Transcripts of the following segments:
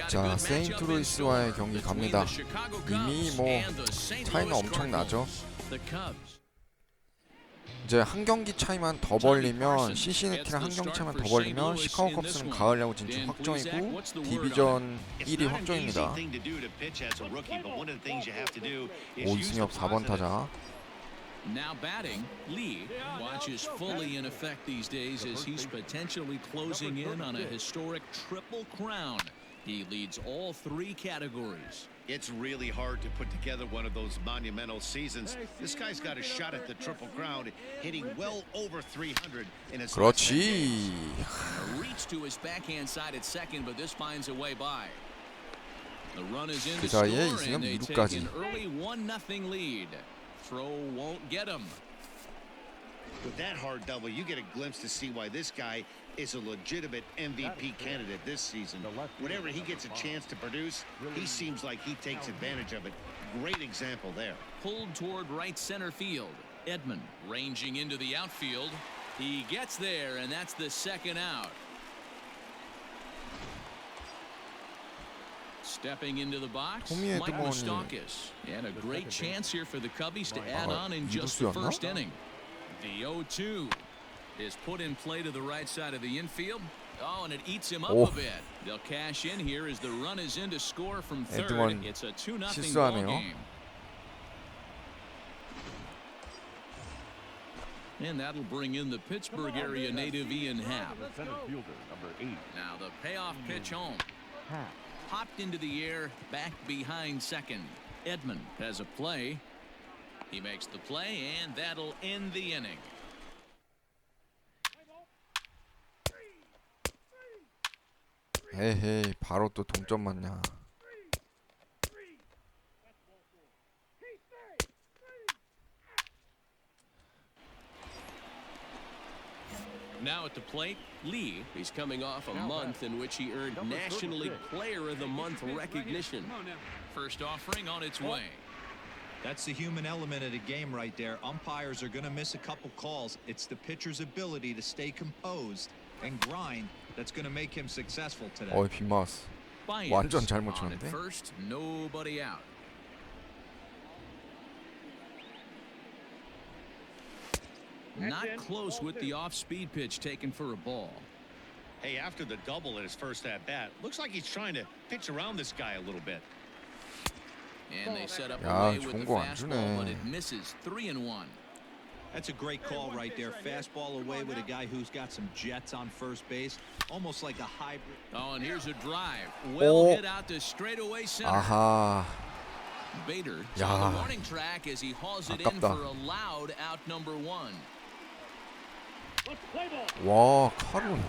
자, 세인트루이스와의 경기 갑니다. 이미 뭐 차이는 엄청 나죠. 이제 한 경기 차이만 더 벌리면 시시니티랑 한 경기 차이만 더 벌리면 시카고 컵스는 가을 야구 진출 확정이고 디비전 1위 확정입니다. 오, 이승엽 4번 타자. Now batting, Lee watches fully in effect these days as he's potentially closing in on a historic triple crown. He leads all three categories. It's really hard to put together one of those monumental seasons. This guy's got a shot at the triple crown, hitting well over 300 in his 그렇지. A reach to his backhand side at second, but this finds a way by. The run is in 그 the 사이에 score, 이승엽 and they take 2루까지. an early 1-0 lead. Throw won't get him. With that hard double, you get a glimpse to see why this guy is a legitimate MVP candidate this season. Whenever he gets a chance to produce, he seems like he takes advantage of it. Great example there. Pulled toward right center field. Edman ranging into the outfield. He gets there, and that's the second out. Stepping into the box, Mike Moustakas. And a great chance here for the Cubbies to add on in just the first inning. The 0-2 is put in play to the right side of the infield. Oh, and it eats him up a bit. They'll cash in here as the run is in to score from third. It's a 2-0 ball game. And that'll bring in the Pittsburgh area native Ian Happ. Now the payoff pitch home. Popped into the air, back behind second. Edman has a play. He makes the play, and that'll end the inning. 에헤이, 바로 또 동점 맞냐. Now at the plate, Lee. He's coming off a month in which he earned National League Player of the Month recognition. First offering on its way. That's the human element of the game right there. Umpires are going to miss a couple calls. It's the pitcher's ability to stay composed and grind that's going to make him successful today. 어이, 빅마우스. 완전 잘못 On at 쳤는데. first, nobody out. Not close with the off-speed pitch taken for a ball. Hey, after the double in his first at-bat, looks like he's trying to pitch around this guy a little bit. And they set up 야, away with the 좋은 거 안 fastball, but 주네. it misses. 3-1. That's a great call right there. Fastball away with a guy who's got some jets on first base, almost like a hybrid. Oh, and here's a drive. Well hit out to straightaway center. 아하. Bader 야. on the warning track as he hauls it in 아깝다. for a loud out number one. 와, 카룬.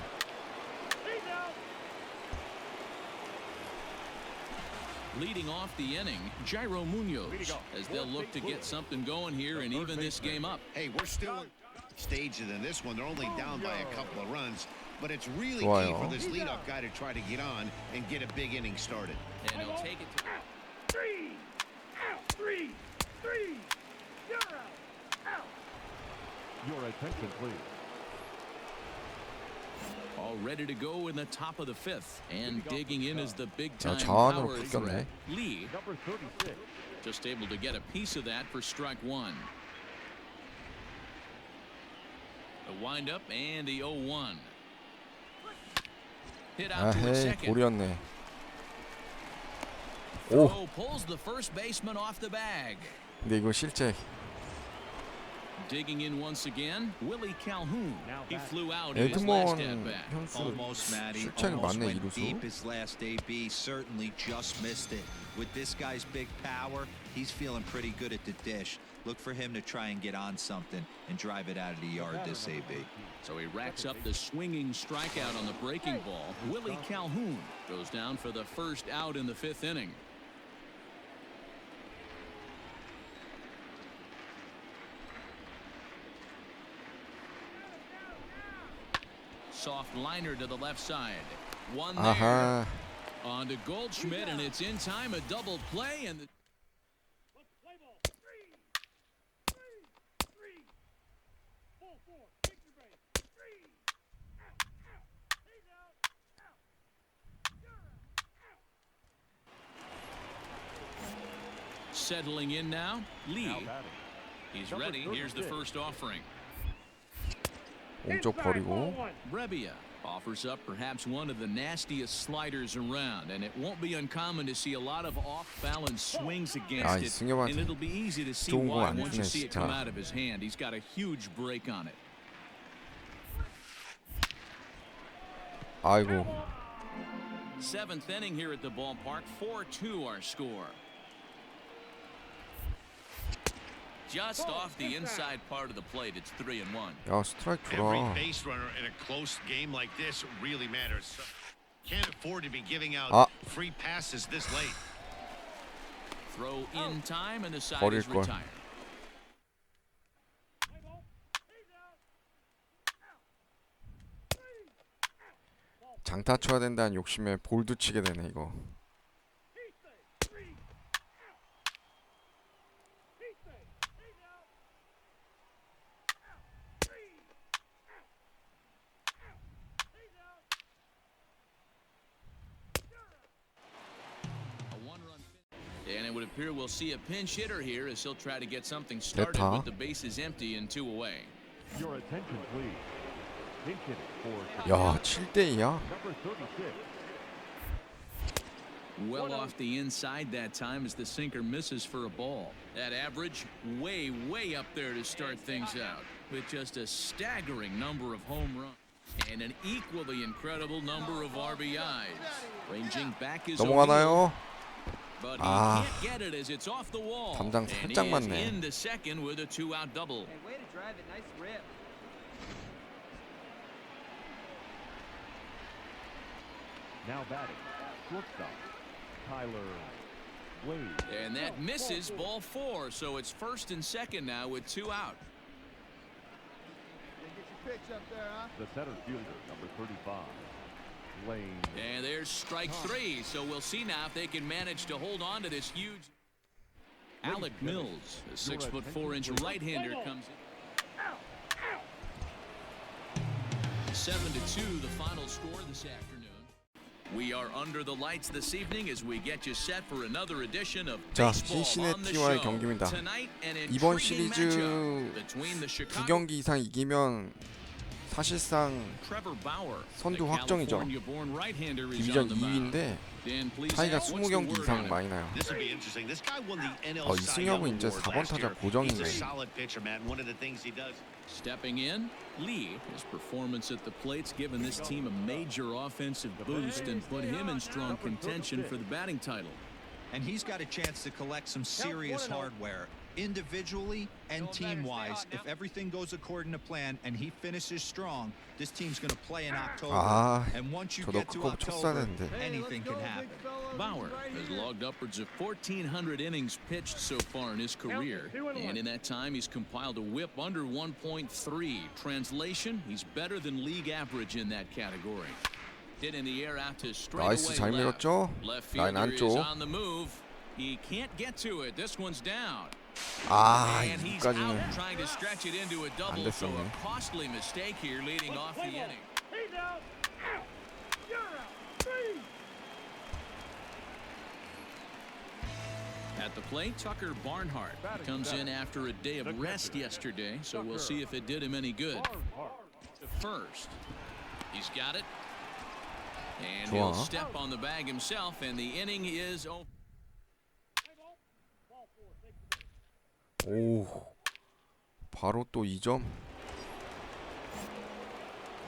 Leading off the inning, Jairo Munoz, as they'll look to get something going here and even this game up. Hey, we're still staged in this one. They're only down by a couple of runs, but it's really key 좋아요. for this leadoff guy to try to get on and get a big inning started. And he'll take it to... You're out. Your attention, please. All ready to go in the top of the fifth, and digging in is the big-time 좌안으로 power 바뀌었네. threat. Lee Number 36. just able to get a piece of that for strike one. The windup and the 0-1. Hit out to a 아헤이, second. 볼이었네. 오, Throw pulls the first baseman off the bag. 근데 이거 실제 Digging in once again, Willie Calhoun. He flew out in his last at 에드먼 bat. 현수 Almost, Matty. 실책이 Almost 많네, went 이루수. deep his last AB. Certainly just missed it. With this guy's big power, he's feeling pretty good at the dish. Look for him to try and get on something and drive it out of the yard this AB. So he racks up the swinging strikeout on the breaking ball. Willie Calhoun goes down for the first out in the fifth inning. Soft liner to the left side. One there. 아하. On to Goldschmidt, and it's in time, a double play, and the Settling in now, Lee. Now batting. He's ready. Here's the first offering. 옹쪽 버리고. Brebbia offers up perhaps one of the nastiest sliders around, and it won't be uncommon to see a lot of off-balance swings against it, and it'll be easy to see 좋은 why 거안 once you 주네, see it come 진짜. out of his hand. He's got a huge break on it. 아이고. 7th inning here at the ballpark. 4-2 our score. Just off the inside part of the plate, it's 3-1. 야, 스트라이크 Every 줘라. base runner in a close game like this really matters. Can't afford to be giving out free passes this late. Throw in time, and the side 버릴 is 걸. retired. 장타 쳐야 된다는 욕심에 볼도 치게 되네 이거. And it would appear we'll see a pinch hitter here as he'll try to get something started 됐다. with the bases empty and 2 away. Your attention, please. Pinch hitting for 야, 7대2야? number 36. Well off the inside that time as the sinker misses for a ball. That average way up there to start things out with just a staggering number of home runs and an equally incredible number of RBIs. Ranging back his 넘어가나요? but he 아, can't get it as it's off the wall. 담장 And he 살짝 is 맞네. into second with a 2-out double. Hey, way to drive it. Nice rip. Now batting. Shortstop. Tyler Wade. And that misses ball 4, so it's first and second now with 2 out. The center fielder, number 35. Lane. And there's strike 3, so we'll see now if they can manage to hold on to this huge. Alec Mills, a 6'4" right-hander, comes in. 7-2, the final score this afternoon. We are under the lights this evening as we get you set for another edition of 자, baseball on the 신시내티와의 show. 경기입니다. Tonight, an 이번 intriguing 시리즈 matchup between the Chicago 2경기 이상 이기면 사실상 Trevor Bauer, 선두 the 확정이죠. California-born right-hander, is 디비전 on the mound. 2위인데 Dan, please 차이가 add, what's the 20경기 word 이상 on him? 많이 나요. This will be interesting. This guy won the NL Cy 이승엽은 Young 이제 Award 4번 last 타자 year. 고정이네. He's a solid pitcher, man. One of the things he does. Stepping in, Lee. His performance at the plate's given this team a major offensive boost and put him in strong contention for the batting title. And he's got a chance to collect some serious hardware, individually and team-wise. If everything goes according to plan and he finishes strong, this team's going to play in October. 아, And once you 저도 get to 그거 쳤어야 October, 되는데. anything can happen. Bauer has logged upwards of 1,400 innings pitched so far in his career, and in that time he's compiled a whip under 1.3. Translation, he's better than league average in that category. Hit in the air out to 나이스, 잘 straightaway left. 밀었죠? Left 라인 fielder is 안쪽. on the move. He can't get to it. This one's down. 아, And he's out 이거까지는 trying to stretch it into a double, so 됐었네. a costly mistake here leading off the inning. At the plate, Tucker Barnhart. He comes in after a day of rest yesterday, so we'll see if it did him any good. To first. He's got it. And he'll 좋아. step on the bag himself, and the inning is over. 오, 바로 또 2점.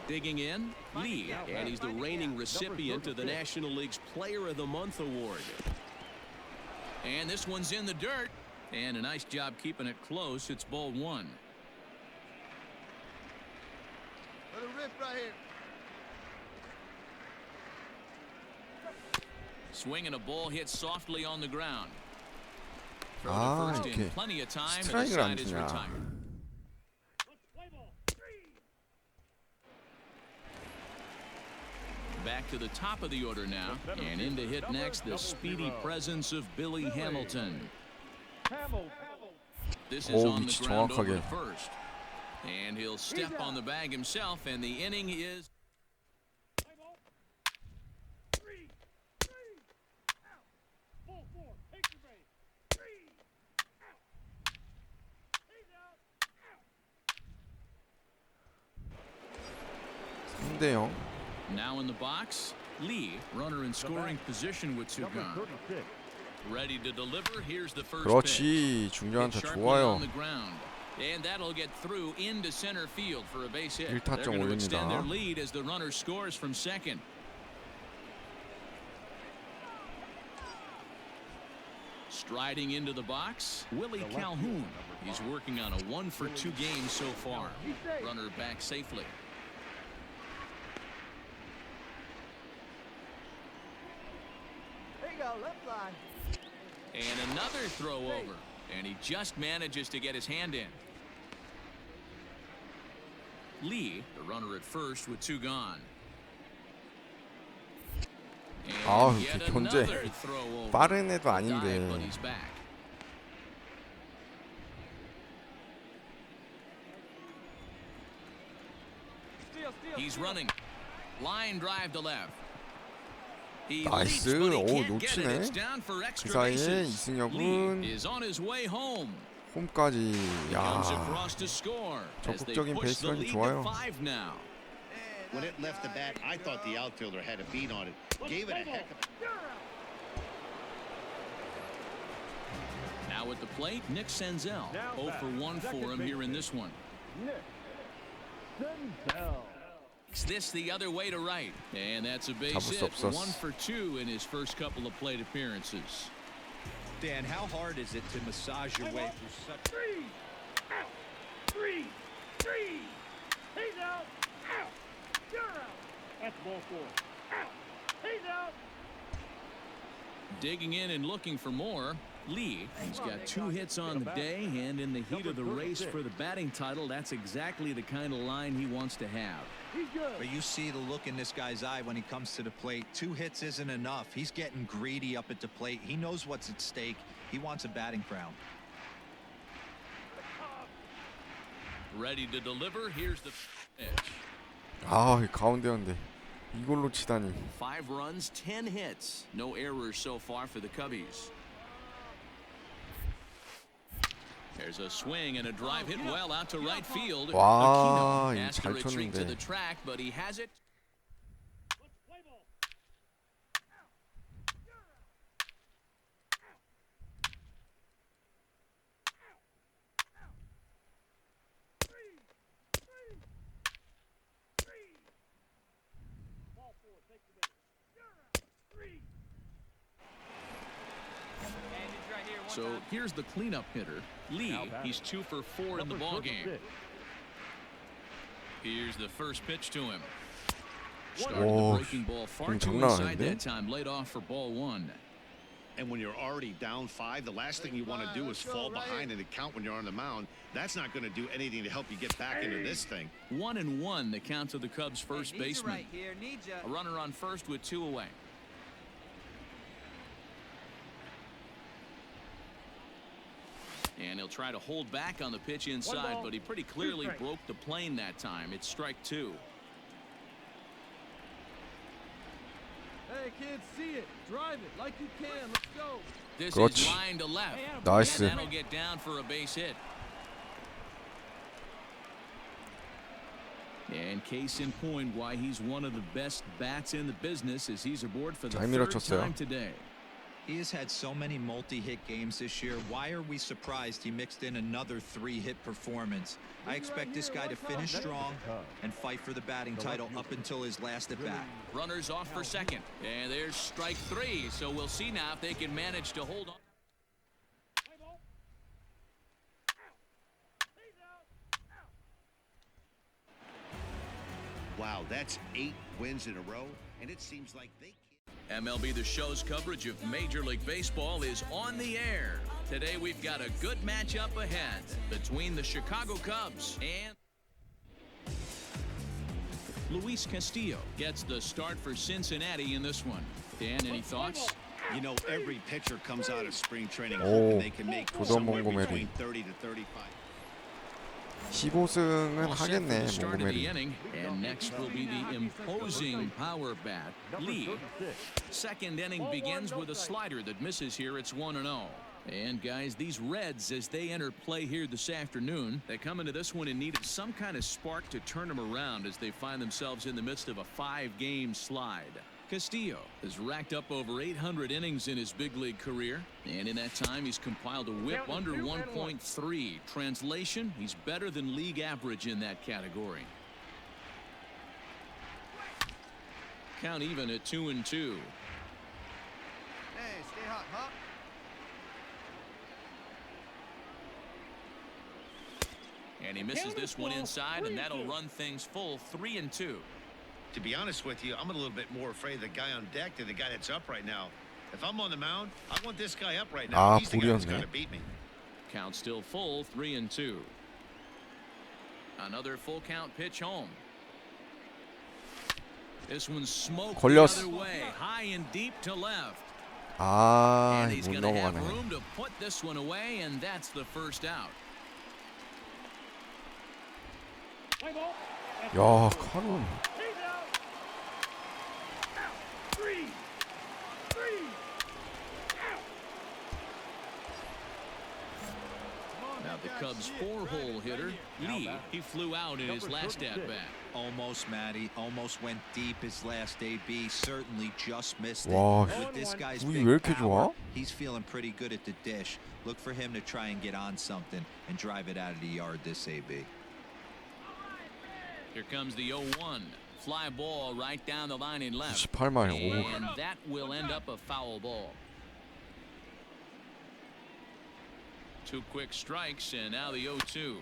Digging in, Lee, and he's the reigning recipient of the National League's Player of the Month award. And this one's in the dirt, and a nice job keeping it close. It's ball 1. Let it rip right here. Swinging a ball hit softly on the ground. Throw to 아, first in 이렇게 plenty of time, and the 스트라이크를 안 side is 주냐. retired. Back to the top of the order now, and in to hit next, the speedy presence of Billy Hamilton. This is 오, on the 위치 ground over 정확하게. to first, and he'll step on the bag himself, and the inning is. 3대0. Now in the box, Lee, runner in scoring position with two Number gone. 36. Ready to deliver. Here's the first pitch. 그렇지. 중요한타 Hit sharply 좋아요. on the ground. And that'll get through into center field for a base hit. 1타점 They're going to extend their 올립니다. lead as the runner scores from second. Striding into the box, Willie Calhoun. He's working on a 1-for-2 game so far. Runner back safely. There you go, left line. And another throw over. And he just manages to get his hand in. Lee, the runner at first with two gone. 아우, And yet 견제. another throw over. 빠른 애도 Dive, 아닌데. but he's back. He's running. Line drive to left. He leaps, 나이스. but he 오, can't get it. 놓치네. It's down for 그 extra 사이에 bases. Lee 이승엽은 is on his way home. 홈까지. Comes 야, across to score. As they 적극적인 push the 베이스런이 lead 좋아요. to 5 now. When it left the bat, I thought the outfielder had a beat on it. Gave it a heck of a... Now at the plate, Nick Senzel. Now 0 for 1 second for him here in baseman. this one. Nick Senzel. This the other way to right. And that's a base 잡을 수 hit. 없었어. 1 for 2 in his first couple of plate appearances. Dan, how hard is it to massage your way through such... Three. Out. Three. He's out. Out. You're out. That's ball 4. Out. He's out. Digging in and looking for more. Lee, he's got 2 hits on the day, and in the heat of the race for the batting title, that's exactly the kind of line he wants to have. He's good. But you see the look in this guy's eye when he comes to the plate. 2 hits isn't enough. He's getting greedy up at the plate. He knows what's at stake. He wants a batting crown. Ready to deliver. Here's the pitch. 아, 이 가운데였는데 이걸로 치다니. 5 runs, 10 hits. No errors so far for the Cubbies. There's a swing and a drive hit well out to right field. 와, Aquino 이거 has to 잘 retreat to the 쳤는데. track, but he has it. So here's the cleanup hitter, Lee. He's 2 for 4 in the ball game. Here's the first pitch to him. Started the 오, breaking ball far 공 too 장난 inside 아닌데? that time. Laid off for ball 1. And when you're already down 5, the last thing you want to do is fall behind in the count when you're on the mound. That's not going to do anything to help you get back into this thing. 1-1 the count to the Cubs first baseman. Right here, need ya. A runner on first with 2 away. And he'll try to hold back on the pitch inside, but he pretty clearly broke the plane that time. It's strike 2. Hey kids, see it, drive it like you can. Let's go. This 그렇지. is line to left. 나이스. And that'll get down for a base hit. And case in point, why he's one of the best bats in the business is he's aboard for the 잘 3rd 밀어쳤어요. time today. He has had so many multi-hit games this year. Why are we surprised he mixed in another 3-hit performance? I expect this guy to finish strong and fight for the batting title up until his last at bat. Runners off for second. And there's strike 3. So we'll see now if they can manage to hold on. Wow, that's 8 wins in a row, and it seems like they can't. MLB The Show's coverage of Major League Baseball is on the air. Today we've got a good matchup ahead between the Chicago Cubs and Luis Castillo gets the start for Cincinnati in this one. Dan, any thoughts? You know, every pitcher comes out of spring training 오, hoping they can make 조던 somewhere 몽고메리. between 30 to 35. 15승은 All set for 하겠네, the start of the 몽고메리. inning, and next will be the imposing power bat, Lee. Second inning begins with a slider that misses here. It's 1-0. And guys, these Reds, as they enter play here this afternoon, they come into this one in need of some kind of spark to turn them around as they find themselves in the midst of a 5-game slide. Castillo has racked up over 800 innings in his big league career, and in that time he's compiled a whip under 1.3. Translation, he's better than league average in that category. Count even at 2-2. Hey, stay hot, huh? And he misses this one inside, and that'll run things full 3-2. To be honest with you, I'm a little bit more afraid of the guy on deck than the guy that's up right now. If I'm on the mound, I want this guy up right now. He's the guy that's going to beat me. Count still full, 3-2. Another full count pitch home. This one's smoked the other way, high and deep to left. And he's going to have room to put this one away, and that's the first out. 야, 카론. Now the Cubs' 4-hole hitter, Lee, he flew out in his last at-bat. Almost, Matty. Almost went deep his last AB. Certainly just missed it. 와, With this guy's 우리 big 왜 이렇게 power, 좋아? he's feeling pretty good at the dish. Look for him to try and get on something and drive it out of the yard this AB. Here comes the 0-1. Fly ball right down the line in left. 18마일. And that will end up a foul ball. 2 quick strikes, and now the 0-2.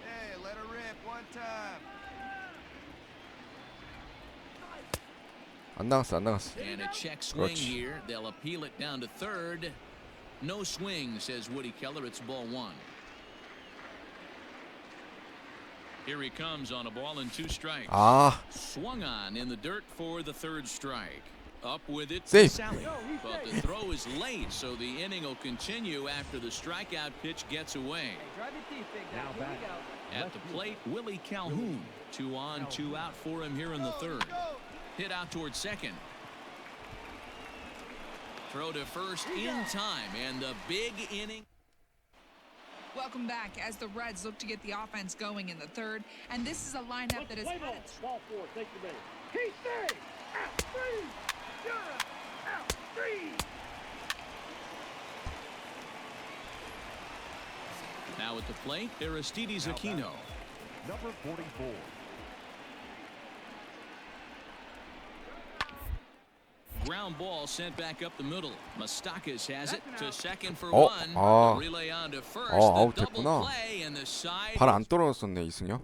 Hey, let her rip one time. 안 나갔어, 안 나갔어. And a check swing 그렇지. here. They'll appeal it down to third. No swing, says Woody Keller. It's ball 1. Here he comes on a ball and 2 strikes. 아, Swung on in the dirt for the 3rd strike. Up with it, Safe. Sally. But the throw is late, so the inning will continue after the strikeout pitch gets away. Drive it deep, big guy. Here we go. At the plate, Willie Calhoun. 2 on, 2 out for him here in the 3rd. Hit out towards second. Throw to first in time, and the big inning. Welcome back as the Reds look to get the offense going in the 3rd, and this is a lineup that has had its Ball 4, take the base. Keep safe. Out, 3. You're out, 3. Now at the plate, Rtts Aquino. Number 44. Ground ball sent back up the middle. Moustakas has it to second for 어, 1. 아. Relay on to first. 아웃 The double 됐구나. play and the side. 발 안 떨어졌었네, 이승엽.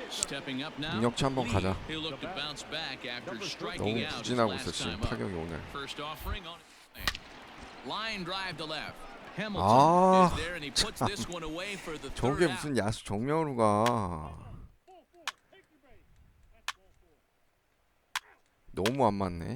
Stepping up now. 능력치 한번 가자. He'll look to bounce back after 너무 striking out his 부진하고 있어, last 지금 time up. 타격이 오늘. First offering on line drive to left. Hamilton 아, is there and he puts this one away for the 저게 third out. 무슨 야수 정면으로 가. 너무 안 맞네.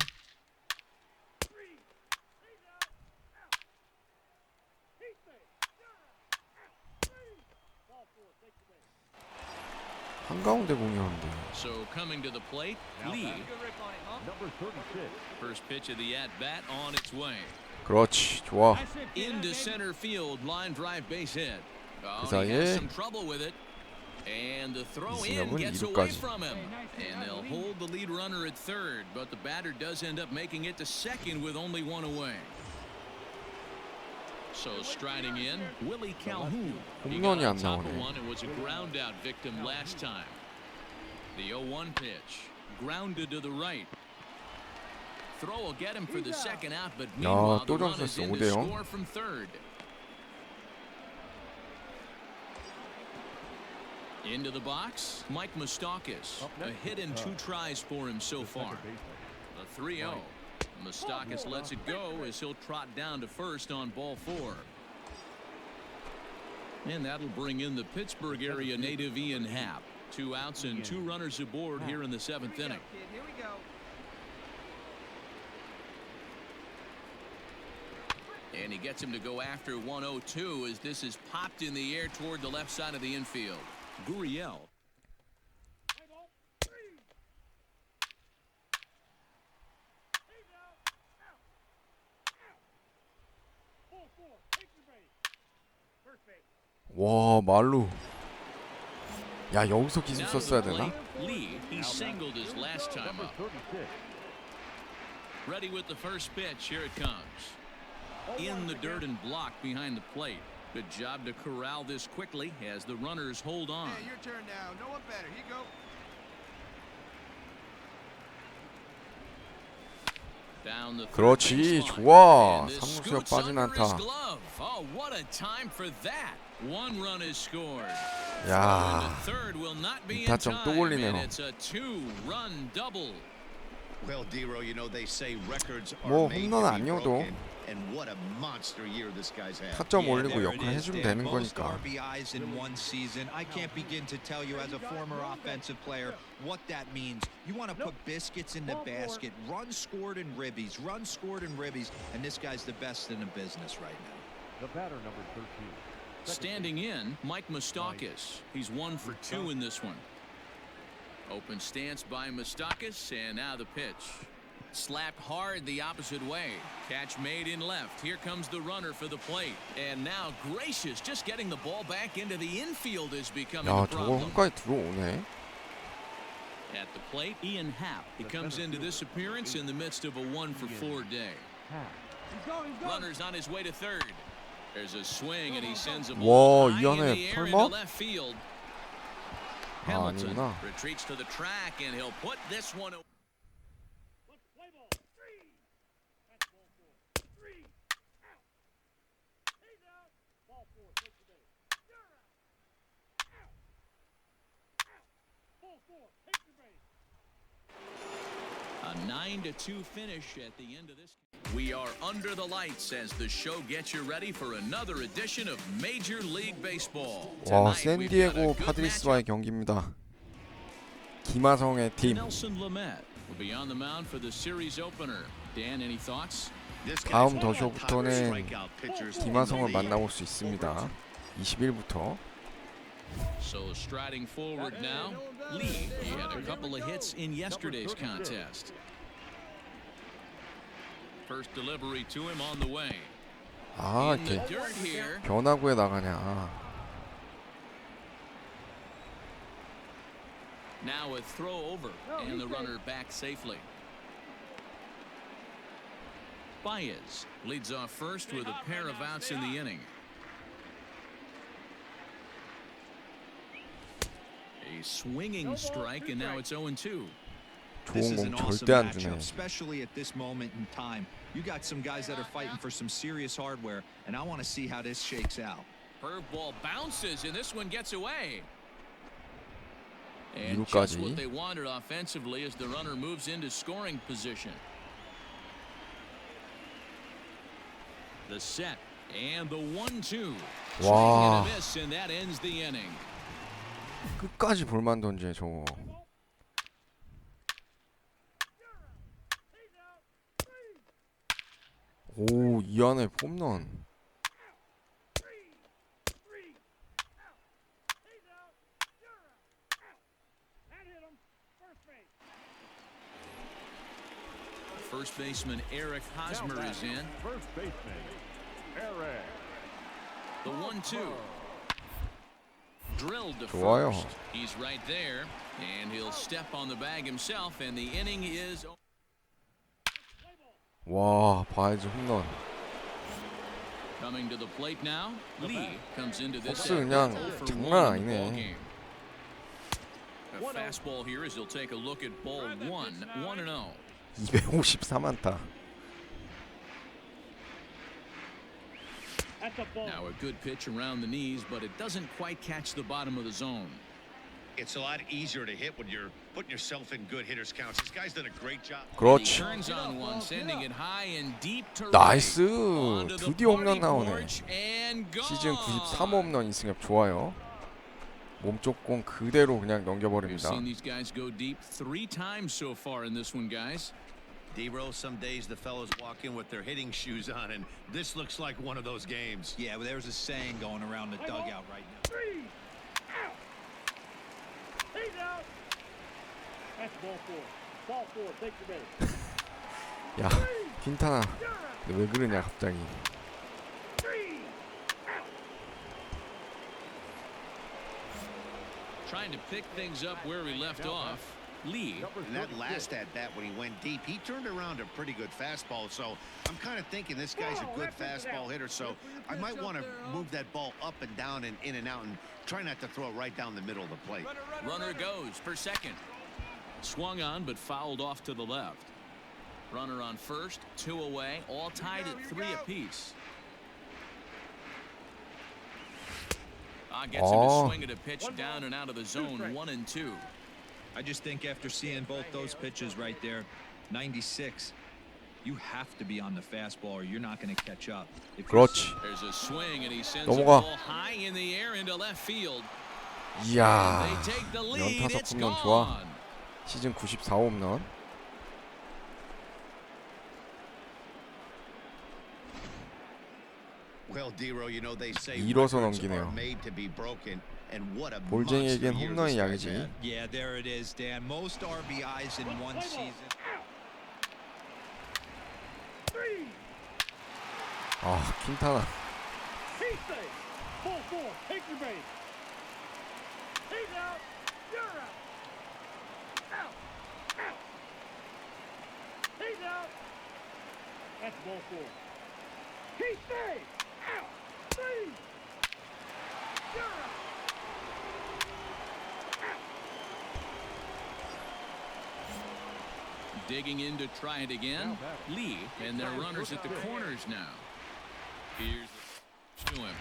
한가운데 공이었는데. So coming to the plate, Lee. Number 36. First pitch of the at-bat on its way. 그렇지, 좋아. Into center field, line drive base hit. Oh, 그 he has 사이에 some trouble with it. And the throw in 이승엽은 gets away 2루까지. from him. And they'll hold the lead runner at third, but the batter does end up making it to second with only 1 away. So striding in, Willie Calhoun. He got 홈런이 on 안 top of 나오네. one and was a ground out victim last time. The 0-1 pitch, grounded to the right. Throw will get him for the second out, but meanwhile the 또 run is 점수했어, in to 5대0. score from third. Into the box, Mike Moustakas. A hit in 2 tries for him so far. A 3-0. Moustakas lets it go as he'll trot down to first on ball 4. And that'll bring in the Pittsburgh area native Ian Happ. 2 outs and 2 runners aboard here in the 7th inning. Here we go. And he gets him to go after 1-0-2 as this is popped in the air toward the left side of the infield. Gurriel. Play ball. 3. He's out. Out. Out. Pull 4. Take your base. First base. 와 말루. 야 여기서 기술 Now to 썼어야 the 되나? plate, Lee, he singled his last time up. Ready with the first pitch. Here it comes. In the dirt and blocked behind the plate. Good job to corral this quickly as the runners hold on. Hey, your turn now. No one better. Here you go. Down the third 그렇지 baseline. 좋아. And this 3루수역 scoots 빠진 under his 않다. glove. Oh, what a time for that. One run is scored. 야 The third will not be in 이타점 또 time, 올리네요. and it's a 2-run double. Well, D-Row, you know they say records are 뭐 made 홈런 to be 아니어도 broken, and what a monster year this guy's had. 타점 Yeah, 올리고 there it 역할 is, 해주면 Dan. 되는 Most 거니까. RBIs in one season. I can't begin to tell you as a former offensive player what that means. You want to put biscuits in the basket, runs scored in ribbies, runs scored in ribbies, and this guy's the best in the business right now. The batter, number 13. Standing in, Mike Moustakas. He's 1 for 2 in this one. Open stance by Moustakas, and now the pitch. Slapped hard the opposite way. Catch made in left. Here comes the runner for the plate. And now Gracious just getting the ball back into the infield is becoming 야 a 저거 problem. 홈까지 들어오네. At the plate, Ian Happ. He comes into this appearance in the midst of a 1 for 4 day. He's going. Runner's on his way to third. There's a swing and he sends a 와, ball high in 이안에 the air 설마? into left field. 아 Hamilton 아니구나. retreats to the track and he'll put this one away. Let's play ball. 3. That's ball 4. 3. Out. He's out. Ball 4. Take the base. You're out. Out. Out. Ball 4. Take the base. A 9-2 finish at the end of this. We are under the lights as the show gets you ready for another edition of Major League Baseball. 와 Tonight, we've got a 샌디에고 good 파드리스와의 경기입니다. 김하성의 팀. Nelson Lamet will be on the mound for the series opener. Dan, any thoughts? This guy's 다음 one of the top 더쇼부터는 strikeout pitchers in 김하성을 the league. 만나볼 수 있습니다. 20일부터. So striding forward now, Lee. He had a couple of hits in yesterday's contest. First delivery to him on the way. 아 In the 이렇게 dirt here. 변화구에 나가냐. Now a throw over and the runner back safely. Baez leads off first with a pair of outs in the inning. A swinging strike and now it's 0-2. This 좋은 is an 공 awesome 절대 안 matchup, 주네. especially at this moment in time. You got some guys that are fighting for some serious hardware, and I want to see how this shakes out. Curveball bounces and this one gets away. And 이루까지. just what they wanted offensively as the runner moves into scoring position. The set and the 1-2. Swing 와. and a miss, and that ends the inning. 끝까지 볼만 던지 저거. 오 이안에 홈런. First baseman Eric Hosmer is in. First baseman, Eric. The 1-2. Drilled to 좋아요. first. He's right there, and he'll step on the bag himself, and the inning is. 와 바이즈 홈런. Coming to the plate now, Lee comes into this. 폭스 그냥 장난 아니네. A fastball here as he'll take a look at ball 1, 1-0. 254만타. That's a ball. Now a good pitch around the knees, but it doesn't quite catch the bottom of the zone. It's a lot easier to hit when you're putting yourself in good hitters counts. This guy's done a great job. He 그렇지. turns on one, sending it high and deep to right. 나이스. Onto the 드디어 홈런 party 나오네. porch and 시즌 gone. 93호 홈런 이승엽 좋아요. 몸쪽 공 그대로 그냥 We've 넘겨버립니다. seen these guys go deep 3 times so far in this one, guys. D-Row, some days the fellows walk in with their hitting shoes on, and this looks like one of those games. Yeah, well, there's a saying going around the dugout right now. 3. Out. out. That's ball four. Ball four. Take your base. 야, 퀸타나, 너 왜 그러냐 갑자기. Trying to pick things up where we left off. Lee. And that last at bat when he went deep, he turned around a pretty good fastball. So I'm kind of thinking this guy's a good fastball hitter. So I might want to move that ball up and down and in and out and try not to throw it right down the middle of the plate. Runner goes for second. Swung on but fouled off to the left. Runner on first, 2 away, all tied at 3 apiece. Gets him to swing at a pitch down and out of the zone, 1-2. I just think after seeing both those pitches right there, 96, you have to be on the fastball or you're not going to catch up. 그렇지. There's a swing and he sends the 넘어가. ball high in the air into left field. 이야, They take the lead. It's 연타석 홈런 좋아. gone. 시즌 94 홈런. Well, Dero, you know they say 밀어서 records 넘기네요. are made to be broken, and what a 볼쟁이에겐 monster year 홈런이 this guy's 약이지. had. Yeah, there it is, Dan. Most RBIs in one season. 아, 퀸타나. He's safe. Ball four. Take your base. He's out. You're out. Out. Out. He's out. That's ball four. He's safe. Out. 3. You're out. Digging in to try it again. Lee and their runners at the corners now. Here's to him.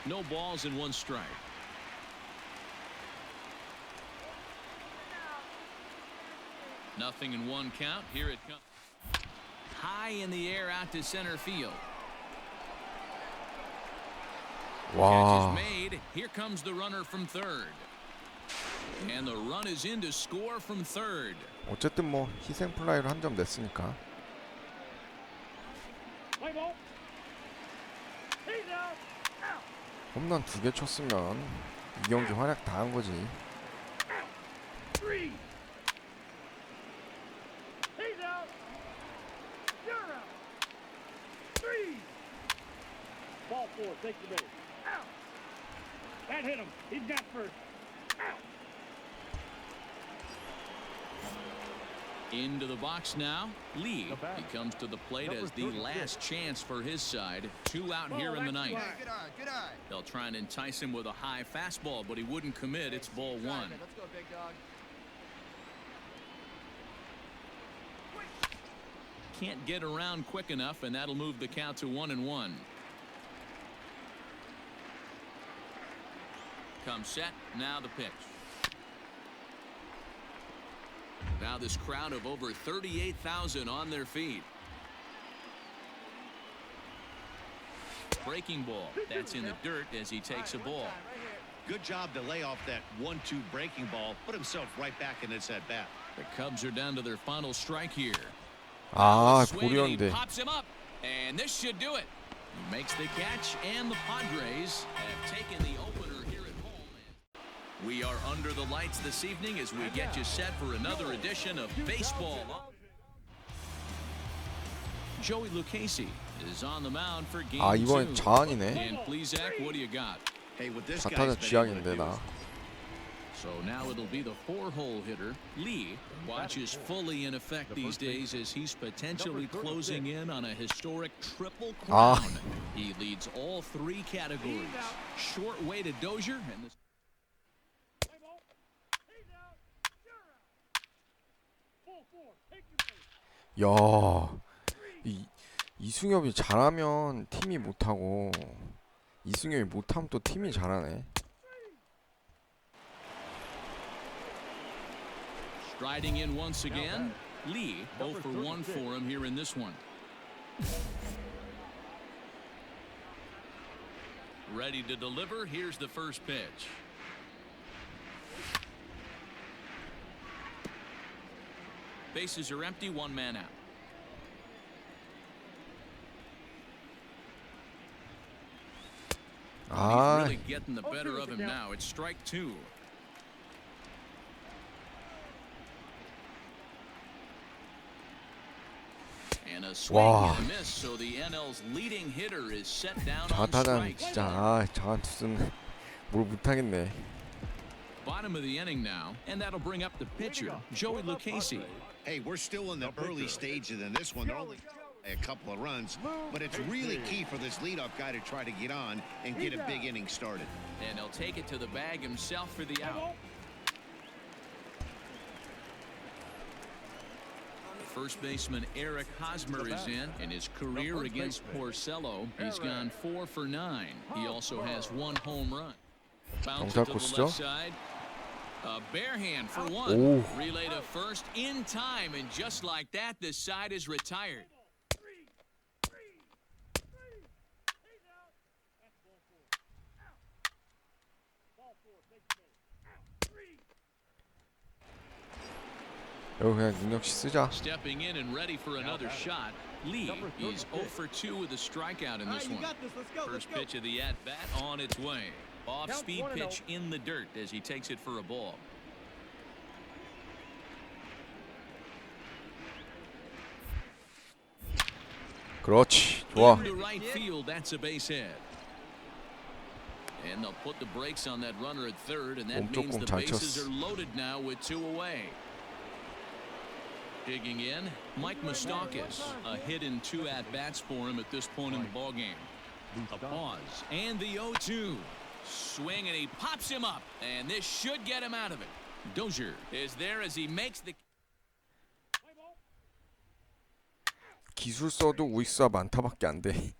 No balls and 1 strike. Nothing in 1 count. Here it comes. High in the air out to center field. 와, Catch is made. Here comes the runner from third. And the run is in to score from third. 어쨌든 뭐 희생 플라이로 한 점 냈으니까. Play ball. He's out. Out. 홈런 2개 쳤으면 이 경기 활약 다 한 거지. 3. He's out. You're out. 3. Ball four. Take the base. Out. That hit him. He's got first. Out. Into the box now. Lee. He comes to the plate as the last chance for his side. 2 out here in the 9th. Good eye, good eye. They'll try and entice him with a high fastball, but he wouldn't commit. It's ball 1. Let's go, big dog. Can't get around quick enough, and that'll move the count to 1-1. Come set. Now the pitch. Now this crowd of over 38,000 on their feet. Breaking ball. That's in the dirt as he takes a ball. Good job to lay off that 1-2 breaking ball, put himself right back in this at bat. The Cubs are down to their final strike here. 아, Swing, and he 고려인데. pops him up, and this should do it. He makes the catch, and the Padres have taken the opener here at home. We are under the lights this evening as we get you set for another edition of baseball. Joey Lucchesi is on the mound for game 아, 이번엔 2. 자한이네. And please, Zach, what do you got? Hey, what this 자타자 guy's been able to 쥐약인데 do 나. is So now it'll be the 4-hole hitter. Lee watches fully in effect these days as he's potentially closing in on a historic triple crown. He leads all 3 categories. Short way to Dozier, and this Play ball. He's out. You're out. Ball four. Take your base. 야, 이승엽이 잘하면 팀이 못하고 이승엽이 못하면 또 팀이 잘하네. striding in once again. Lee 0 for 1 for him here in this one. Ready to deliver. Here's the first pitch. Bases are empty, 1 man out. 아, He's really getting the better of him now. It's strike 2. a swing Wow. and a miss, so the NL's leading hitter is set down on 좌타잔 strikes. 진짜 저한 투수는 뭘 못하겠네. Bottom of the inning now, and that'll bring up the pitcher, Joey Lucchesi. Hey, we're still in the early stages in this one. They're only a couple of runs, but it's really key for this leadoff guy to try to get on and get a big inning started. And he'll take it to the bag himself for the out. First baseman Eric Hosmer is in his career against Porcello. He's gone 4 for 9. He also has 1 home run. Bounce it to the left side. A bare hand for 1. 오. Relay to first in time, and just like that, the side is retired. 여기 그냥 능력치 쓰자. Stepping in and ready for another shot. Lee is 0 for 2 with a strikeout in this one. First pitch of the at-bat on its way. Off-speed pitch in the dirt as he takes it for a ball. 그렇지. 좋아. Into right field, that's a base hit. And they'll put the brakes on that runner at third, and that means the bases are loaded now with 2 away. Digging in, Mike Moustakas. A hit in 2 at-bats for him at this point in the ballgame. A pause, and the 0-2. Swing, and he pops him up, and this should get him out of it. Dozier is there as he makes the... 기술 써도 우익수가 많다밖에 안 돼.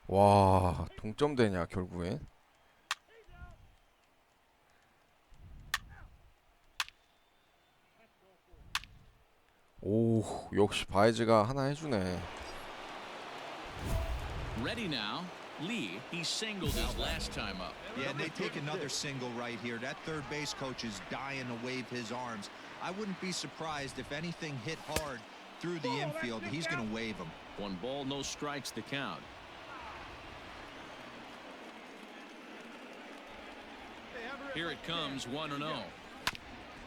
와, 동점되냐 결국엔. 오, 역시 바이즈가 하나 해주네. Ready now. Lee, he singled his last time up. Yeah, and they take another single right here. That third base coach is dying to wave his arms. I wouldn't be surprised if anything hit hard through the infield. He's going to wave them. 1 ball, no strikes the count. Here it comes, 1-0.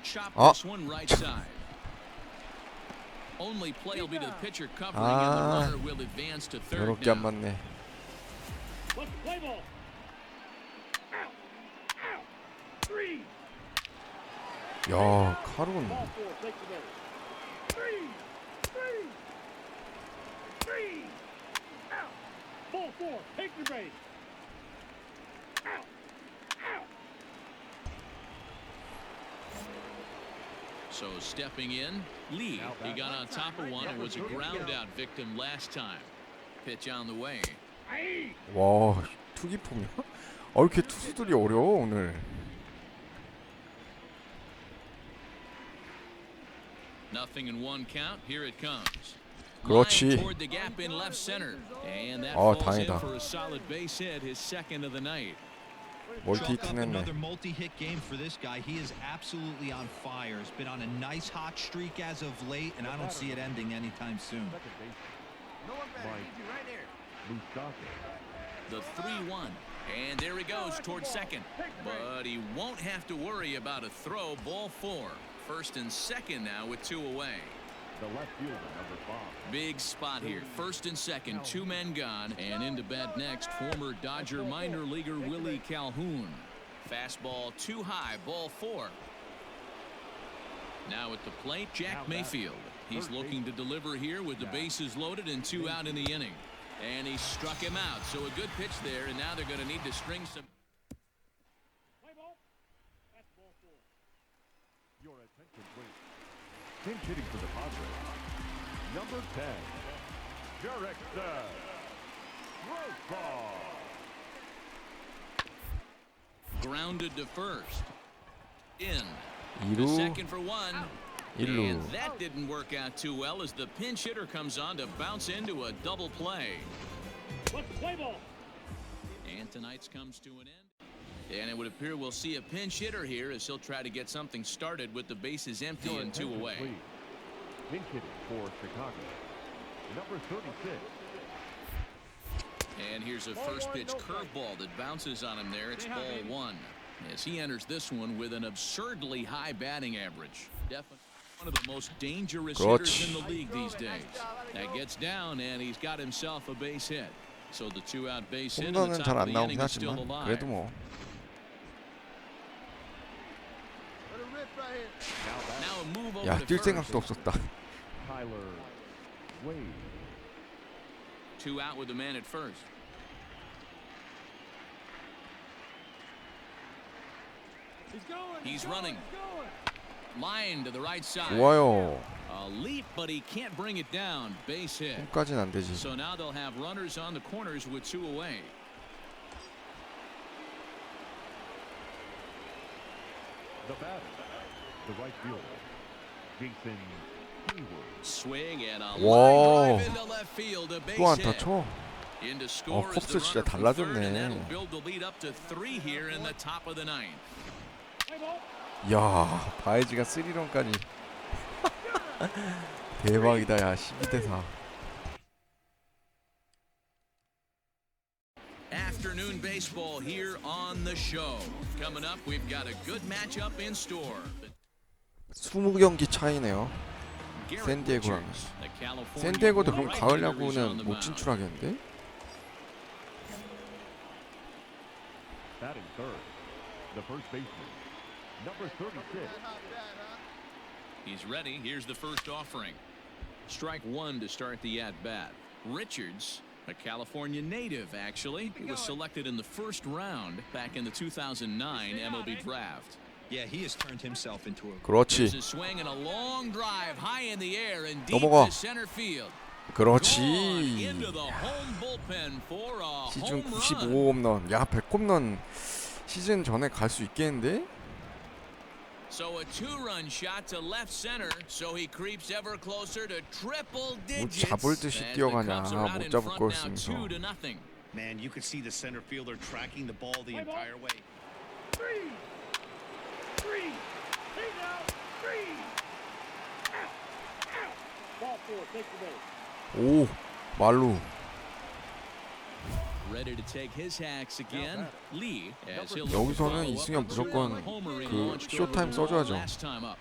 Chop this one right side. Only play will be to the pitcher covering, and the runner will advance to third 더럽게 안 now. 맞네. Let's play ball. Out. Out. 3. 야, 카룬. Ball 4. Take the base. 3. 3. 3. Out. Ball 4. Take your base. Out. Out. So stepping in, Lee, he got on top of one and was a ground out victim last time. Pitch on the way. 와, 투기 폼이야? 이렇게 투수들이 어려워 오늘. Nothing in 1 count. Here it comes. 그렇지. Line toward the gap in left center. And that falls in 다행이다. for a solid base hit, his second of the night. 멀티 Chalk up 히트는 another 했네. multi-hit game for this guy. He is absolutely on fire. He's been on a nice hot streak as of late, and I don't see it ending anytime soon. No one better. Need you right here. The 3-1. And there he goes towards second. But he won't have to worry about a throw. Ball 4. First and second now with 2 away. The left fielder, number 5. Big spot here. First and second, 2 men gone. And into bat next, former Dodger minor leaguer Willie Calhoun. Fastball too high, ball 4. Now at the plate, Jack Mayfield. He's looking to deliver here with the bases loaded and 2 out in the inning. And he struck him out. So a good pitch there, and now they're going to need to string some. Play ball. That's ball 4. Your attention, please. Pinch hitting for the Padres. Number 10, Rtts 1루수. Grounded to first. In. 2루, Second for 1. 1루. And that didn't work out too well as the pinch hitter comes on to bounce into a double play. Let's play ball. And tonight's comes to an end. And it would appear we'll see a pinch hitter here as he'll try to get something started with the bases empty and 2 away. Pinch hitting for Chicago. Number 36. And here's a first pitch curveball that bounces on him there. It's ball 1. as he enters this one with an absurdly high batting average. Definitely one of the most dangerous hitters in the league these days. That gets down, and he's got himself a base hit. So the two-out base hit in the 홈런은 잘 top of 안 the inning 나오긴 is still 하지만 alive. 그래도 뭐 Let it rip right here. Now a move over 야, to 뛸 first. 생각도 없었다. Tyler Wade. Two out with the man at first. He's going. He's going, running. He's going. Line to the right side. 좋아요. A leap, but he can't bring it down. Base hit. 홈까지는 안 되지. So now they'll have runners on the corners with two away. The batter, the right fielder, Jason Hayward. Swing and a Wow. line drive into left field. A base 또 안타 hit. 쳐. Into score is 컵스 the 진짜 runner from third, 달라졌네. and that'll build the lead up to 3 here in the top of the ninth. 야, 바이지가 3런까지. 대박이다. 야, 12대 4. Afternoon baseball here on the show. Coming up, we've got a good matchup in store. 20경기 차이네요. Garrett 샌디에고랑. Richards, the California 샌디에고도 그럼 right 가을 fielder, is on 야구는 the 못 mound. 진출하겠는데? Batting third, the first baseman, number 36. He's ready. Here's the first offering. Strike one to start the at-bat. Richards, a California native, actually. He was selected in the first round back in the 2009 MLB draft. Yeah, he has turned himself into a 그렇지. There's a swing and a long drive high in the air and deep 넘어가. to center field. 그렇지. Gone into the home bullpen for a 시즌 home 95홈런. run. 야, 100홈런 시즌 전에 갈 수 있겠는데? So a two-run shot to left center, so he creeps ever closer to triple digits. 잡을 듯이 As the 뛰어가냐. Cubs are out 못 in 잡을 front 거였으면서. now, 2-0. Man, you could see the center fielder tracking the ball the entire way. Three. Take out. Three. Out. Out. Ball four. Take the base. 오, 말루. Ready to take his hacks again. Lee, as he'll 여기서는 이승엽 무조건 그 쇼타임 써줘야죠. last time up.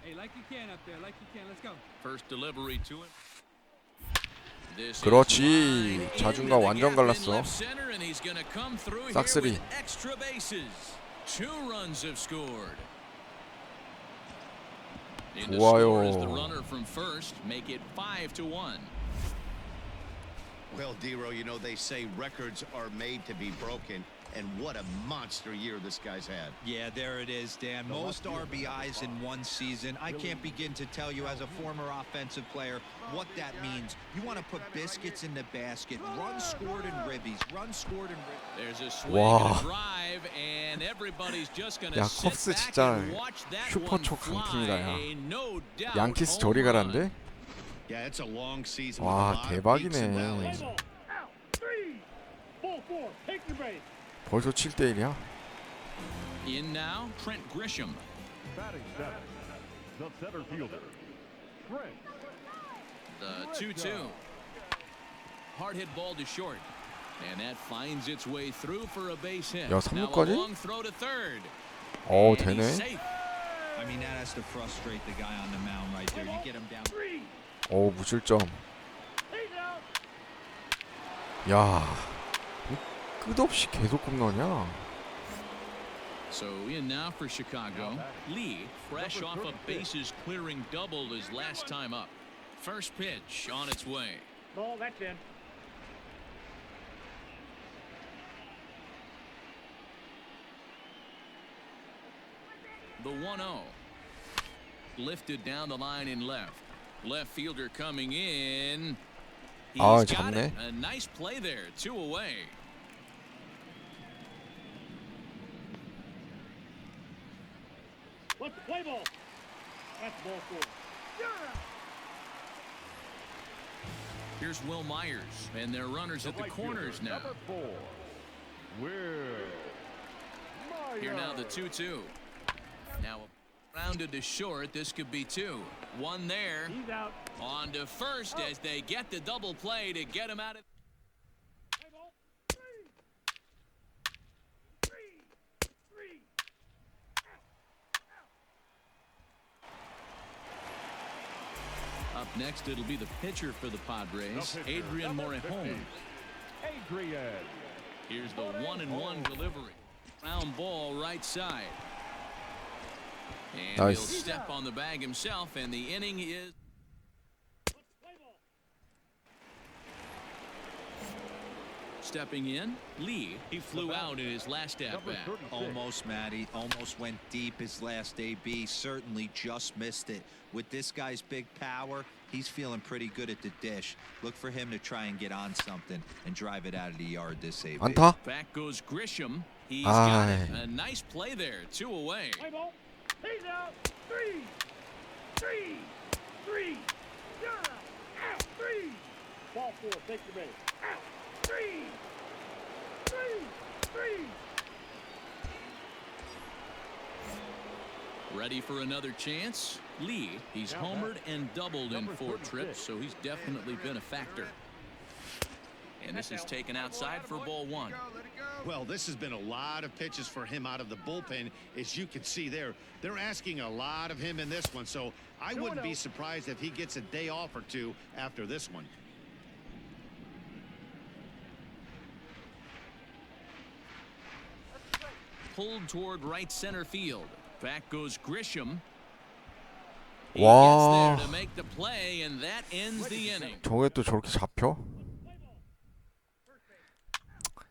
Hey, like you can up there, like you can. Let's go. First delivery to him. This is 그렇지. line 자중간 into the 완전 gap in 갈랐어. left center, and he's gonna come through here 싹쓸이. with extra bases. 2 runs have scored. In the score is the 좋아요. runner from first. Make it 5-1. Well, Dero, you know, they say records are made to be broken, and what a monster year this guy's had. Yeah, there it is, Dan. Most RBIs in one season. I can't begin to tell you as a former offensive player what that means. You want to put biscuits in the basket. Runs scored in ribbies. Runs scored in ribbies. There's a swing 와. and a drive, and everybody's just gonna 야, sit 컵스 back 진짜 and watch that 슈퍼초 one fly. 강팀이다, 야. A no doubt 양키스 home 저리 run. 가란데? Yeah, it's a long season. 와, with a lot of peaks and 대박이네. valleys. Play ball. Out. Three. Ball four. Take your base. 벌써 7대 1이야? In now, Trent Grisham. Batting seventh, the center fielder, Trent. The 2-2. Hard hit ball to short. And that finds its way through for a base hit. 야, Now a 3루까지? long throw to third. 어, And he's 되네. safe. I mean, that has to frustrate the guy on the mound right there. You get him down. Three. 어, 무실점. Take out. 야, 끝없이 계속 홈런이야. So in now for Chicago. Lee, fresh off a bases clearing double his last time up. First pitch on its way. Ball. That's in. The 1-0. Lifted down the line in left. Left fielder coming in. He's 아, got 잡네. it. A nice play there. 2 away. Let's play ball. That's ball four. Here's Will Myers, and their runners at the Right corners fielder, now. number 4, Will Myers. Here now the 2-2. Now rounded to short. This could be 2. 1 there. He's out. On to first as they get the double play to get him out of. Play ball. Three. Next, it'll be the pitcher for the Padres, Adrian Morejon. Adrian. Here's the 1-1 delivery. Ground ball right side. And Nice. he'll step on the bag himself, and the inning is... Stepping in, Lee. He flew out in his last at-bat. Almost, Matty. Almost went deep his last AB. Certainly just missed it. With this guy's big power, he's feeling pretty good at the dish. Look for him to try and get on something and drive it out of the yard this AB. 안타? Back goes Grisham. He's got it. A nice play there. 2 away. Play ball. He's out. 3. 0. Out. 3. Ball 4. Take the base. Out. 3. Ready for another chance? Lee, he's homered and doubled in 4 trips, so he's definitely been a factor. And this is taken outside for ball 1. Well, this has been a lot of pitches for him out of the bullpen. As you can see there, they're asking a lot of him in this one, so I wouldn't be surprised if he gets a day off or 2 after this one. Pulled toward right center field. Back goes Grisham. He 와. gets there to make the play, and that ends the inning. 저게 또 저렇게 잡혀?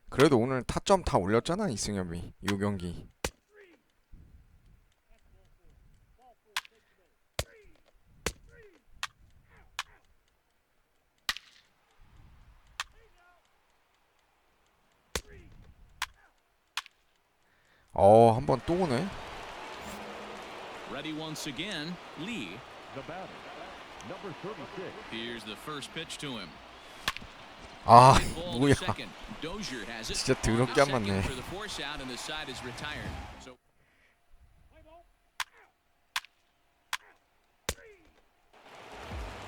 그래도 오늘 타점 다 올렸잖아 이승엽이 이 경기. 한 번 또 오네. Ready once again, Lee. The batter, number 36. Here's the first pitch to him. 아 Ball to 뭐야. second. Dozier has it. 진짜 더럽게 안 맞네. For the force out, and the side is retired. So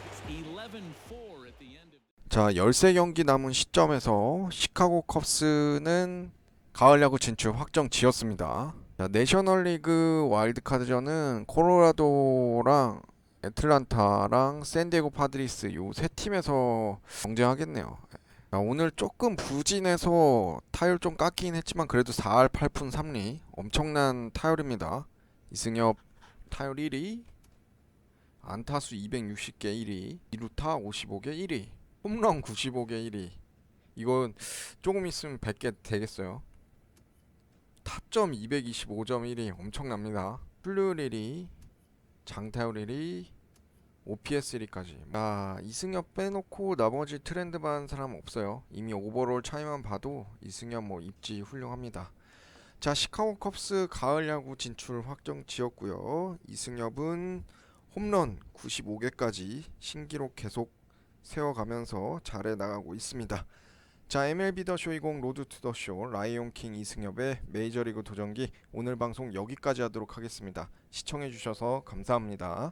it's 11-4 at the end of. 자 13경기 남은 시점에서 시카고 컵스는 가을 야구 진출 확정 지었습니다. 자, 내셔널리그 와일드카드전은 콜로라도랑 애틀란타랑 샌디에고 파드리스 요 세 팀에서 경쟁하겠네요. 자, 오늘 조금 부진해서 타율 좀 깎이긴 했지만 그래도 4할 8푼 3리 엄청난 타율입니다. 이승엽 타율 1위, 안타수 260개 1위, 2루타 55개 1위, 홈런 95개 1위. 이건 조금 있으면 100개 되겠어요. 타점 225점 1위 엄청납니다. 출루율 1위, 장타율 1위, OPS 1위까지. 아, 이승엽 빼놓고 나머지 트렌드 받은 사람 없어요. 이미 오버롤 차이만 봐도 이승엽 뭐 입지 훌륭합니다. 자, 시카고 컵스 가을 야구 진출 확정 지었고요. 이승엽은 홈런 95개까지 신기록 계속 세워가면서 잘해 나가고 있습니다. 자, MLB 더쇼 20 로드 투 더쇼 라이온킹 이승엽의 메이저리그 도전기 오늘 방송 여기까지 하도록 하겠습니다. 시청해주셔서 감사합니다.